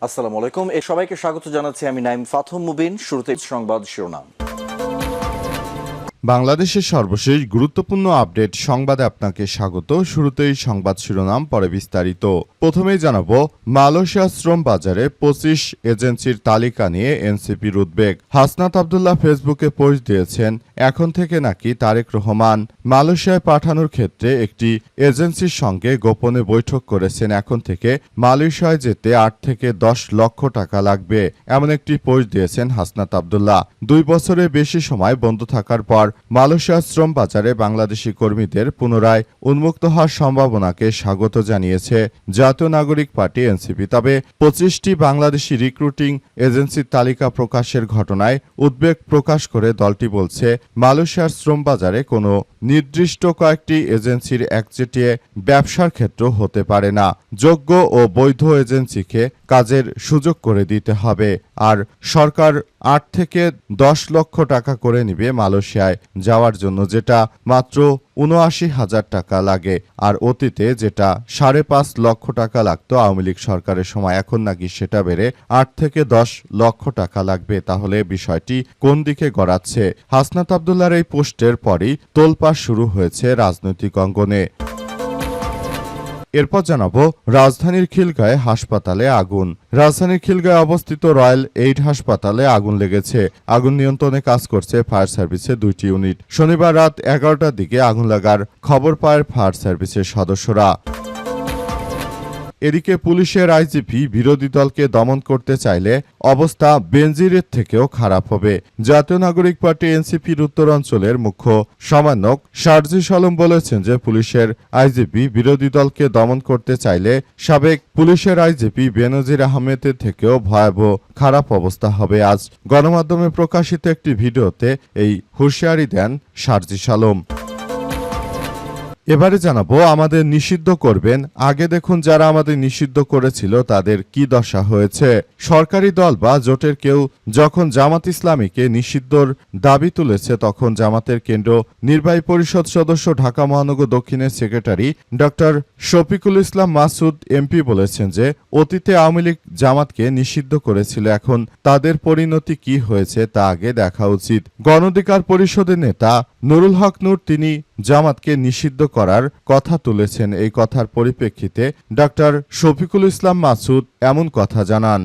আসসালামু আলাইকুম। সবাইকে স্বাগত জানাচ্ছি আমি নাইম ফাথম মুবিন। শুরুতে সংবাদ শিরোনাম। বাংলাদেশের সর্বশেষ গুরুত্বপূর্ণ আপডেট সংবাদে আপনাকে স্বাগত। শুরুতেই সংবাদ শিরোনাম, পরে বিস্তারিত। প্রথমেই জানাবো, মালয়েশিয়া শ্রম বাজারে 25 এজেন্সির তালিকা নিয়ে এনসিপির উদ্বেগ। হাসনাত আব্দুল্লাহ ফেসবুকে পোস্ট দিয়েছেন, এখন থেকে নাকি তারেক রহমান মালয়েশিয়ায় পাঠানোর ক্ষেত্রে একটি এজেন্সির সঙ্গে গোপনে বৈঠক করেছেন। এখন থেকে মালয়েশিয়ায় যেতে 8 থেকে 10 লক্ষ টাকা লাগবে, এমন একটি পোস্ট দিয়েছেন হাসনাত আব্দুল্লাহ। 2 বছরের বেশি সময় বন্ধ থাকার পর মালয়েশিয়ার শ্রম বাজারে বাংলাদেশি কর্মীদের পুনরায় উন্মুক্ত হওয়ার সম্ভাবনাকে স্বাগত জানিয়েছে জাতীয় নাগরিক পার্টি এনসিপি। তবে 25টি বাংলাদেশি রিক্রুটিং এজেন্সির তালিকা প্রকাশের ঘটনায় উদ্বেগ প্রকাশ করে দলটি বলছে, মালয়েশিয়ার শ্রম বাজারে কোনো নির্দিষ্ট কয়েকটি এজেন্সির একচেটিয়া ব্যবসার ক্ষেত্র হতে পারে না। যোগ্য ও বৈধ এজেন্সিকে কাজের সুযোগ করে দিতে হবে। আর সরকার 8 থেকে 10 লক্ষ টাকা করে নিবে মালয়েশিয়ায় যাওয়ার জন্য, যেটা মাত্র ৭৯,০০০ টাকা লাগে। আর অতীতে যেটা 5.5 লক্ষ টাকা লাগতো আওয়ামী লীগ সরকারের সময়, এখন নাকি সেটা বেড়ে 8 থেকে 10 লক্ষ টাকা লাগবে। তাহলে বিষয়টি কোন দিকে গড়াচ্ছে? হাসনাত আব্দুল্লাহর এই পোস্টের পরই তোলপাড় শুরু হয়েছে রাজনৈতিক অঙ্গনে। এরপর জানাবো, রাজধানীর খিলগাঁয়ে হাসপাতালে আগুন। রাজধানীর খিলগাঁয়ে অবস্থিত রয়্যাল এইড হাসপাতালে আগুন লেগেছে। আগুন নিয়ন্ত্রণে কাজ করছে ফায়ার সার্ভিসের 2টি ইউনিট। শনিবার রাত 11টার দিকে আগুন লাগার খবর পায় ফায়ার সার্ভিসের সদস্যরা। এদিকে পুলিশের আইজিপি বিরোধী দলকে দমন করতে চাইলে অবস্থা বেনজিরের থেকেও খারাপ হবে। জাতীয় নাগরিক পার্টি এনসিপির উত্তরাঞ্চলের মুখ্য সমন্বয়ক সার্জিস আলম বলেছেন যে, পুলিশের আইজিপি বিরোধী দলকে দমন করতে চাইলে সাবেক পুলিশের আইজিপি বেনজির আহমেদের থেকেও ভয়াবহ খারাপ অবস্থা হবে। আজ গণমাধ্যমে প্রকাশিত একটি ভিডিওতে এই হুঁশিয়ারি দেন সার্জিস আলম। এবারে জানাবো, আমাদের নিষিদ্ধ করবেন। আগে দেখুন যারা আমাদের নিষিদ্ধ করেছিল তাদের কি দশা হয়েছে। সরকারি দল বা জোটের কেউ যখন জামাত ইসলামীকে নিষিদ্ধর দাবি তুলেছে, তখন জামাতের কেন্দ্র নির্বাহী পরিষদ সদস্য ঢাকা মহানগর দক্ষিণের secretary doctor Shafiqul Islam Masud MP বলেছেন যে, অতীতে আওয়ামী লীগ জামাতকে নিষিদ্ধ করেছিল, এখন তাদের পরিণতি কি হয়েছে তা আগে দেখা উচিত। গণ অধিকার পরিষদের নেতা নুরুল হক নূর তিনি জামাতকে নিষিদ্ধ করার কথা তুলেছেন। এই কথার পরিপ্রেক্ষিতে ডক্টর শফিকুল ইসলাম মাসুদ এমন কথা জানান।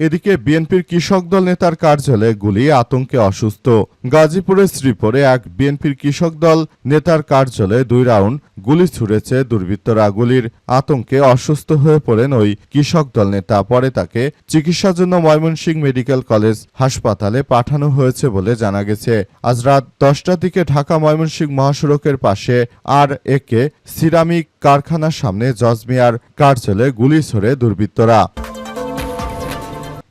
এদিকে বিএনপির কৃষক দল নেতার কার্যালয়ে গুলি, আতঙ্কে অসুস্থ। গাজীপুরের শ্রীপুরে এক বিএনপির কৃষক দল নেতার কার্যালয়ে 2 রাউন্ড গুলি ছুড়েছে দুর্বৃত্তরা। গুলির আতঙ্কে অসুস্থ হয়ে পড়েন ওই কৃষক দল নেতা। পরে তাকে চিকিৎসার জন্য ময়মনসিংহ মেডিকেল কলেজ হাসপাতালে পাঠানো হয়েছে বলে জানা গেছে। আজ রাত 10টার দিকে ঢাকা ময়মনসিংহ মহাসড়কের পাশে আর.এ.কে সিরামিক কারখানার সামনে জজমিয়ার কার্যালয়ে গুলি ছোড়ে দুর্বৃত্তরা।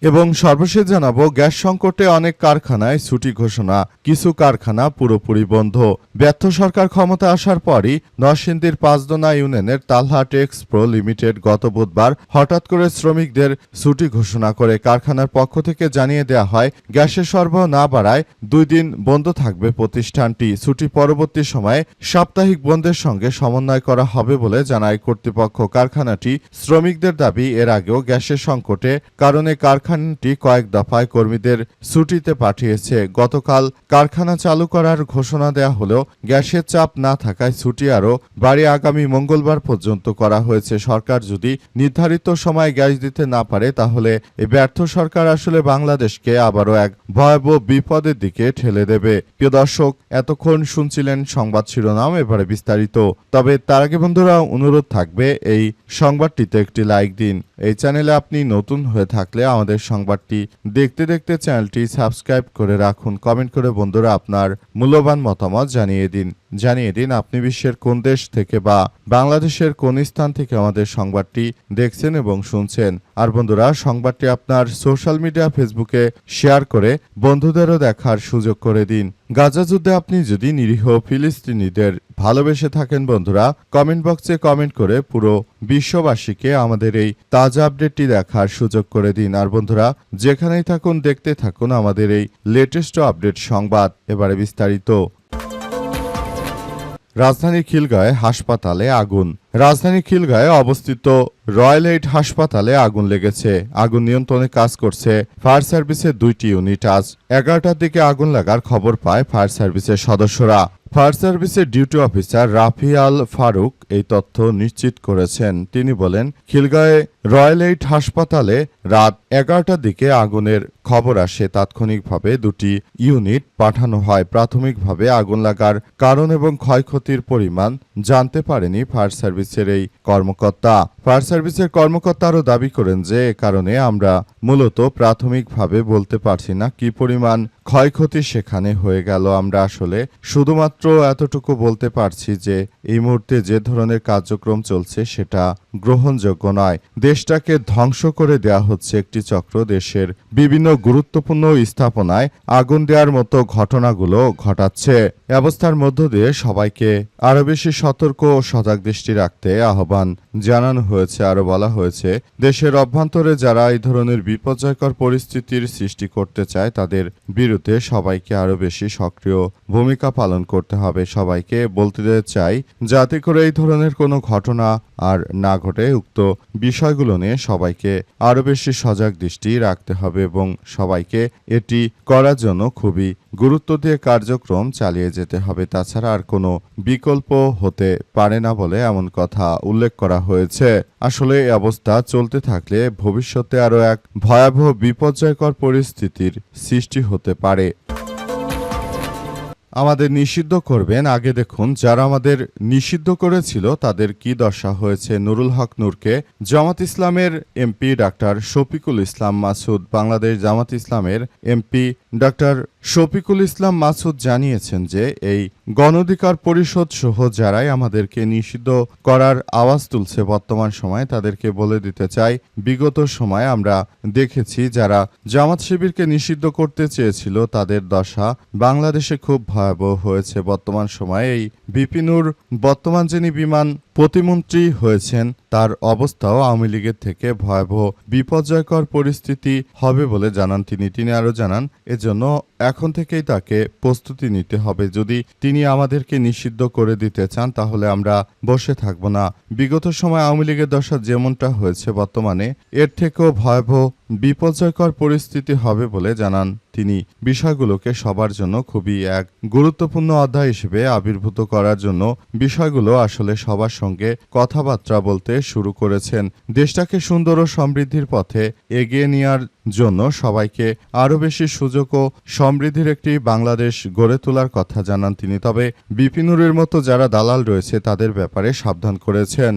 এবং সর্বশেষ জানাবো, গ্যাস সংকটে অনেক কারখানায় ছুটি ঘোষণা, কিছু কারখানা পুরোপুরি বন্ধ। ব্যর্থ সরকার ক্ষমতা আসার পরই নরসিংদীর পাঁচদোনা ইউনিয়নের তালহাট এক্সপ্রো লিমিটেড গত বুধবার হঠাৎ করে শ্রমিকদের ছুটি ঘোষণা করে। কারখানার পক্ষ থেকে জানিয়ে দেওয়া হয়, গ্যাসের সরবরাহ না বাড়ায় 2 দিন বন্ধ থাকবে প্রতিষ্ঠানটি। ছুটি পরবর্তী সময়ে সাপ্তাহিক বন্ধের সঙ্গে সমন্বয় করা হবে বলে জানায় কর্তৃপক্ষ। কারখানাটি শ্রমিকদের দাবি, এর আগেও গ্যাসের সংকটে কারণে কারখানাটি কয়েক দফায় কর্মীদের ছুটিতে পাঠিয়েছে। গতকাল কারখানা চালু করার ঘোষণা দেওয়া হলেও গ্যাসের চাপ না থাকায় ছুটি আরও বাড়ি আগামী মঙ্গলবার পর্যন্ত করা হয়েছে। সরকার যদি নির্ধারিত সময়ে গ্যাস দিতে না পারে, তাহলে এই ব্যর্থ সরকার আসলে বাংলাদেশকে আবারও এক ভয়াবহ বিপদের দিকে ঠেলে দেবে। প্রিয় দর্শক, এতক্ষণ শুনছিলেন সংবাদ শিরোনাম, এবারে বিস্তারিত। তবে তার আগে বন্ধুরা অনুরোধ থাকবে, এই সংবাদটিতে একটি লাইক দিন। এই চ্যানেলে আপনি নতুন হয়ে থাকলে আমাদের সংবাদটি দেখতে দেখতে চ্যানেলটি সাবস্ক্রাইব করে রাখুন। কমেন্ট করে বন্ধুরা আপনার মূল্যবান মতামত জানিয়ে দিন আপনি বিশ্বের কোন দেশ থেকে বা বাংলাদেশের কোন স্থান থেকে আমাদের সংবাদটি দেখছেন এবং শুনছেন। আর বন্ধুরা, সংবাদটি আপনার সোশ্যাল মিডিয়া ফেসবুকে শেয়ার করে বন্ধুদেরও দেখার সুযোগ করে দিন। গাজা যুদ্ধে আপনি যদি নিরীহ ফিলিস্তিনিদের ভালোবেসে থাকেন বন্ধুরা, কমেন্ট বক্সে কমেন্ট করে পুরো বিশ্ববাসীকে আমাদের এই তাজা আপডেটটি দেখার সুযোগ করে দিন। আর বন্ধুরা, যেখানেই থাকুন দেখতে থাকুন আমাদের এই লেটেস্ট আপডেট সংবাদ। এবারে বিস্তারিত। রাজধানীর খিলগাঁওয়ে হাসপাতালে আগুন। রাজধানীর খিলগাঁওয়ে অবস্থিত রয়্যাল এইড হাসপাতালে আগুন লেগেছে। আগুন নিয়ন্ত্রণে কাজ করছে ফায়ার সার্ভিসের 2টি ইউনিট। আজ 11টার দিকে আগুন লাগার খবর পায় ফায়ার সার্ভিসের সদস্যরা। ফায়ার সার্ভিসের ডিউটি অফিসার রাফি আল ফারুক এই তথ্য নিশ্চিত করেছেন। তিনি বলেন, খিলগাঁওয়ে রয়্যাল এইড হাসপাতালে রাত 11টার দিকে আগুনের খবর আসে। তাৎক্ষণিকভাবে 2টি ইউনিট পাঠানো হয়। প্রাথমিকভাবে আগুন লাগার কারণ এবং ক্ষয়ক্ষতির পরিমাণ জানতে পারেনি ফায়ার সার্ভিসের এই কর্মকর্তা। ফায়ার সার্ভিসের কর্মকর্তা আরও দাবি করেন যে এ কারণে আমরা মূলত প্রাথমিকভাবে বলতে পারছি না কি পরিমাণ ক্ষয়ক্ষতি সেখানে হয়ে গেল। আমরা আসলে শুধুমাত্র এতটুকু বলতে পারছি যে এই মুহূর্তে যে ধরনের কার্যক্রম চলছে সেটা গ্রহণযোগ্য নয়। দেশটাকে ধ্বংস করে দেয়া হচ্ছে একটি চক্র। দেশের বিভিন্ন গুরুত্বপূর্ণ স্থাপনায় আগুন দেওয়ার মতো ঘটনাগুলো ঘটাচ্ছে। অবস্থার মধ্য দিয়ে সবাইকে আরও বেশি সতর্ক ও সজাগ দৃষ্টি রাখতে আহ্বান জানানো হয়েছে। আরও বলা হয়েছে, দেশের অভ্যন্তরে যারা এই ধরনের বিপর্যয়কর পরিস্থিতির সৃষ্টি করতে চায় তাদের বিরুদ্ধে সবাইকে আরও বেশি সক্রিয় ভূমিকা পালন করতে হবে। সবাইকে বলতে চাই যাতে করে এই ধরনের কোনো ঘটনা আর না ঘটে। উক্ত বিষয়গুলো নিয়ে সবাইকে আরও বেশি সজাগ দৃষ্টি রাখতে হবে এবং সবাইকে এটি করার জন্য খুবই গুরুত্ব দিয়ে কার্যক্রম চালিয়ে যেতে হবে। তাছাড়া আর কোনো বিকল্প হতে পারে না বলে এমন কথা উল্লেখ করা হয়েছে। আসলে এই অবস্থা চলতে থাকলে ভবিষ্যতে আরও এক ভয়াবহ বিপর্যয়কর পরিস্থিতির সৃষ্টি হতে পারে। আমাদের নিষিদ্ধ করবেন, আগে দেখুন যারা আমাদের নিষিদ্ধ করেছিল তাদের কি দশা হয়েছে। নুরুল হক নূরকে জামাত ইসলামের এমপি ডাক্তার শফিকুল ইসলাম মাসুদ, বাংলাদেশ জামাত ইসলামের এমপি ডাক্তার শফিকুল ইসলাম মাসুদ জানিয়েছেন যে এই গণ অধিকার পরিষদ সহ যারাই আমাদেরকে নিষিদ্ধ করার আওয়াজ তুলছে বর্তমান সময়ে তাদেরকে বলে দিতে চাই, বিগত সময়ে আমরা দেখেছি যারা জামাত শিবিরকে নিষিদ্ধ করতে চেয়েছিল তাদের দশা বাংলাদেশে খুব ভয়াবহ হয়েছে। বর্তমান সময়ে এই বিপিনুর বর্তমান যিনি বিমান প্রতিমন্ত্রী হয়েছেন তার অবস্থাও আওয়ামী লীগের থেকে ভয়াবহ বিপর্যয়কর পরিস্থিতি হবে বলে জানান তিনি আরও জানান এজন্য এখন থেকেই তাকে প্রস্তুতি নিতে হবে। যদি তিনি আমাদেরকে নিষিদ্ধ করে দিতে চান তাহলে আমরা বসে থাকব না। বিগত সময় আওয়ামী লীগের দশা যেমনটা হয়েছে বর্তমানে এর থেকেও ভয়াবহ বিপর্যয়কর পরিস্থিতি হবে বলে জানান তিনি। বিষয়গুলোকে সবার জন্য খুবই এক গুরুত্বপূর্ণ অধ্যায় হিসেবে আবির্ভূত করার জন্য বিষয়গুলো আসলে সবার সঙ্গে কথাবার্তা বলতে শুরু করেছেন। দেশটাকে সুন্দর ও সমৃদ্ধির পথে এগিয়ে নেওয়ার জন্য সবাইকে আরও বেশি সুযোগ ও সমৃদ্ধির একটি বাংলাদেশ গড়ে তোলার কথা জানান তিনি। তবে বিপিনুরের মতো যারা দালাল রয়েছে তাদের ব্যাপারে সাবধান করেছেন।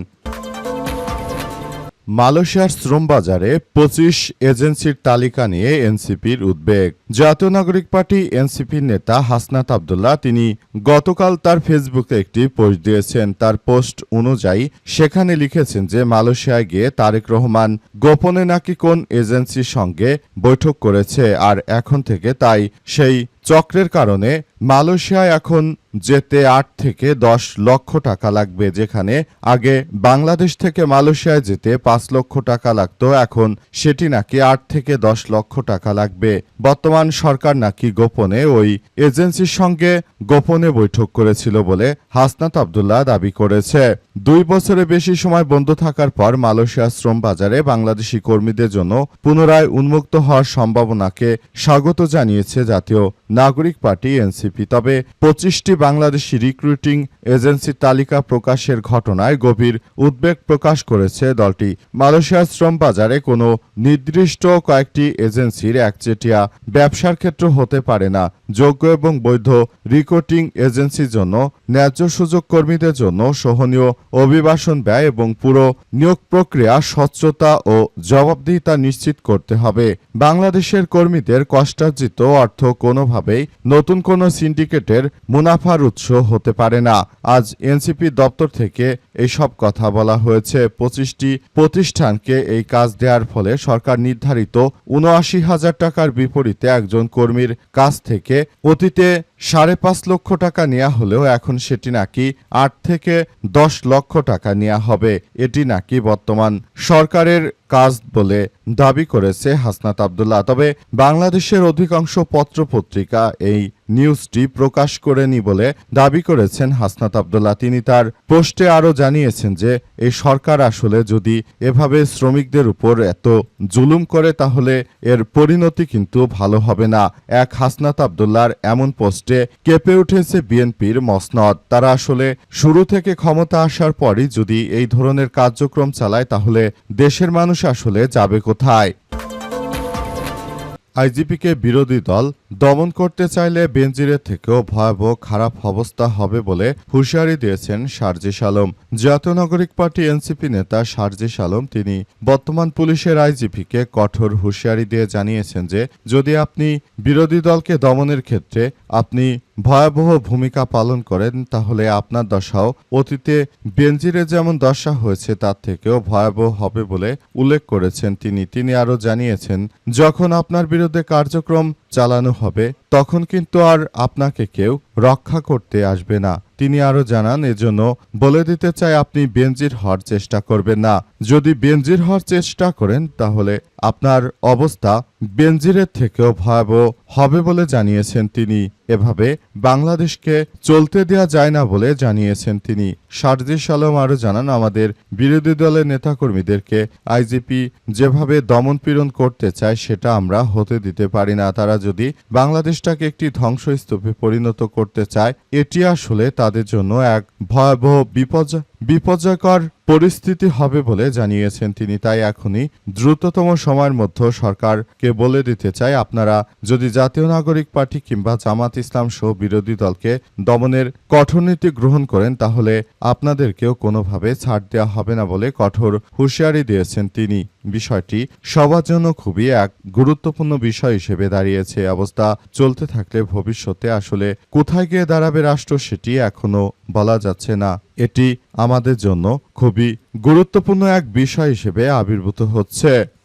মালয়েশিয়ার শ্রম বাজারে 25 এজেন্সির তালিকা নিয়ে এনসিপির উদ্বেগ। জাতীয় নাগরিক পার্টি এনসিপির নেতা হাসনাত আব্দুল্লাহ তিনি গতকাল তার ফেসবুকে একটি পোস্ট দিয়েছেন। তার পোস্ট অনুযায়ী সেখানে লিখেছেন যে মালয়েশিয়ায় গিয়ে তারেক রহমান গোপনে নাকি কোন এজেন্সির সঙ্গে বৈঠক করেছে আর এখন থেকে তাই সেই চক্রের কারণে মালয়েশিয়ায় এখন যেতে 8 থেকে 10 লক্ষ টাকা লাগবে। যেখানে আগে বাংলাদেশ থেকে মালয়েশিয়ায় যেতে 5 লক্ষ টাকা লাগতো, এখন সেটি নাকি 8 থেকে 10 লক্ষ টাকা লাগবে। বর্তমান সরকার নাকি গোপনে ওই এজেন্সির সঙ্গে গোপনে বৈঠক করেছিল বলে হাসনাত আব্দুল্লাহ দাবি করেছে। 2 বছরের বেশি সময় বন্ধ থাকার পর মালয়েশিয়ার শ্রম বাজারে বাংলাদেশি কর্মীদের জন্য পুনরায় উন্মুক্ত হওয়ার সম্ভাবনাকে স্বাগত জানিয়েছে জাতীয় নাগরিক পার্টি এনসিপি। তবে 25টি বাংলাদেশি রিক্রুটিং এজেন্সির তালিকা প্রকাশের ঘটনায় গভীর উদ্বেগ প্রকাশ করেছে দলটি। মালয়েশিয়ার শ্রম বাজারে কোনো নির্দিষ্ট কয়েকটি এজেন্সির একচেটিয়া ব্যবসার ক্ষেত্র হতে পারে না। যোগ্য এবং বৈধ রিক্রুটিং এজেন্সির জন্য ন্যায্য সুযোগ, কর্মীদের জন্য সহনীয় অভিবাসন ব্যয় এবং পুরো নিয়োগ প্রক্রিয়া স্বচ্ছতা ও জবাবদিহিতা নিশ্চিত করতে হবে। বাংলাদেশের কর্মীদের কষ্টার্জিত অর্থ কোনোভাবেই নতুন কোনো সিন্ডিকেটের মুনাফার উৎস হতে পারে না। আজ এনসিপি দপ্তর থেকে এইসব কথা বলা হয়েছে। 25টি প্রতিষ্ঠানকে এই কাজ দেওয়ার ফলে সরকার নির্ধারিত ৭৯,০০০ টাকার বিপরীতে একজন কর্মীর কাছ থেকে অতীতে 5.5 লক্ষ টাকা নেওয়া হলেও এখন সেটি নাকি 8 থেকে 10 লক্ষ টাকা নেওয়া হবে। এটি নাকি বর্তমান সরকারের কাজ বলে দাবি করেছে হাসনাত আব্দুল্লাহ। তবে বাংলাদেশের অধিকাংশ পত্রপত্রিকা এই নিউজটি প্রকাশ করেনি বলে দাবি করেছেন হাসনাত আব্দুল্লাহ। তিনি তার পোস্টে আরও জানিয়েছেন যে এই সরকার আসলে যদি এভাবে শ্রমিকদের উপর এত জুলুম করে তাহলে এর পরিণতি কিন্তু ভালো হবে না। এক হাসনাত আব্দুল্লাহর এমন পোস্টে কেঁপে উঠেছে বিএনপির মসনদ। তারা আসলে শুরু থেকে ক্ষমতা আসার পরই যদি এই ধরনের কার্যক্রম চালায় তাহলে দেশের মানুষ আসলে যাবে কোথায়? আইজিপিকে বিরোধী দল দমন করতে চাইলে বেনজিরের থেকেও ভয়াবহ খারাপ অবস্থা হবে বলে হুঁশিয়ারি দিয়েছেন সার্জিস আলম। জাতীয় নাগরিক পার্টি এনসিপি নেতা সার্জিস আলম তিনি বর্তমান পুলিশের আইজিপিকে কঠোর হুঁশিয়ারি দিয়ে জানিয়েছেন যে যদি আপনি বিরোধী দলকে দমনের ক্ষেত্রে আপনি ভয়াবহ ভূমিকা পালন করেন তাহলে আপনার দশাও অতীতে বেনজিরে যেমন দশা হয়েছে তার থেকেও ভয়াবহ হবে বলে উল্লেখ করেছেন তিনি আরও জানিয়েছেন যখন আপনার বিরুদ্ধে কার্যক্রম চালানো হবে তখন কিন্তু আর আপনাকে কেউ রক্ষা করতে আসবে না। তিনি আরও জানান এজন্য বলে দিতে চাই আপনি বেনজির হওয়ার চেষ্টা করবেন না। যদি বেনজির হওয়ার চেষ্টা করেন তাহলে আপনার অবস্থা বেনজিরের থেকেও ভয়াবহ হবে বলে জানিয়েছেন তিনি। এভাবে বাংলাদেশকে চলতে দেওয়া যায় না বলে জানিয়েছেন তিনি। সার্জিস আলম আরও জানান আমাদের বিরোধী দলের নেতাকর্মীদেরকে আইজিপি যেভাবে দমনপীড়ন করতে চায় সেটা আমরা হতে দিতে পারি না। তারা যদি বাংলাদেশটাকে একটি ধ্বংসস্তূপে পরিণত করতে চায় এটি আসলে তাদের জন্য এক ভয়াবহ বিপর্যয়কর পরিস্থিতি হবে বলে জানিয়েছেন তিনি। তাই এখনই দ্রুততম সময়ের মধ্যে সরকারকে বলে দিতে চাই আপনারা যদি জাতীয় নাগরিক পার্টি কিংবা জামাত ইসলাম সহ বিরোধী দলকে দমনের কঠোর নীতি গ্রহণ করেন তাহলে আপনাদেরকেও কোনোভাবে ছাড় দেওয়া হবে না বলে কঠোর হুঁশিয়ারি দিয়েছেন তিনি। বিষয়টি সবার জন্য খুবই এক গুরুত্বপূর্ণ বিষয় হিসেবে দাঁড়িয়েছে। অবস্থা চলতে থাকলে ভবিষ্যতে আসলে কোথায় গিয়ে দাঁড়াবে রাষ্ট্র সেটি এখনো বলা যাচ্ছে না। এটি আমাদের জন্য খুবই গুরুত্বপূর্ণ এক বিষয় হিসেবে আবির্ভূত হচ্ছে।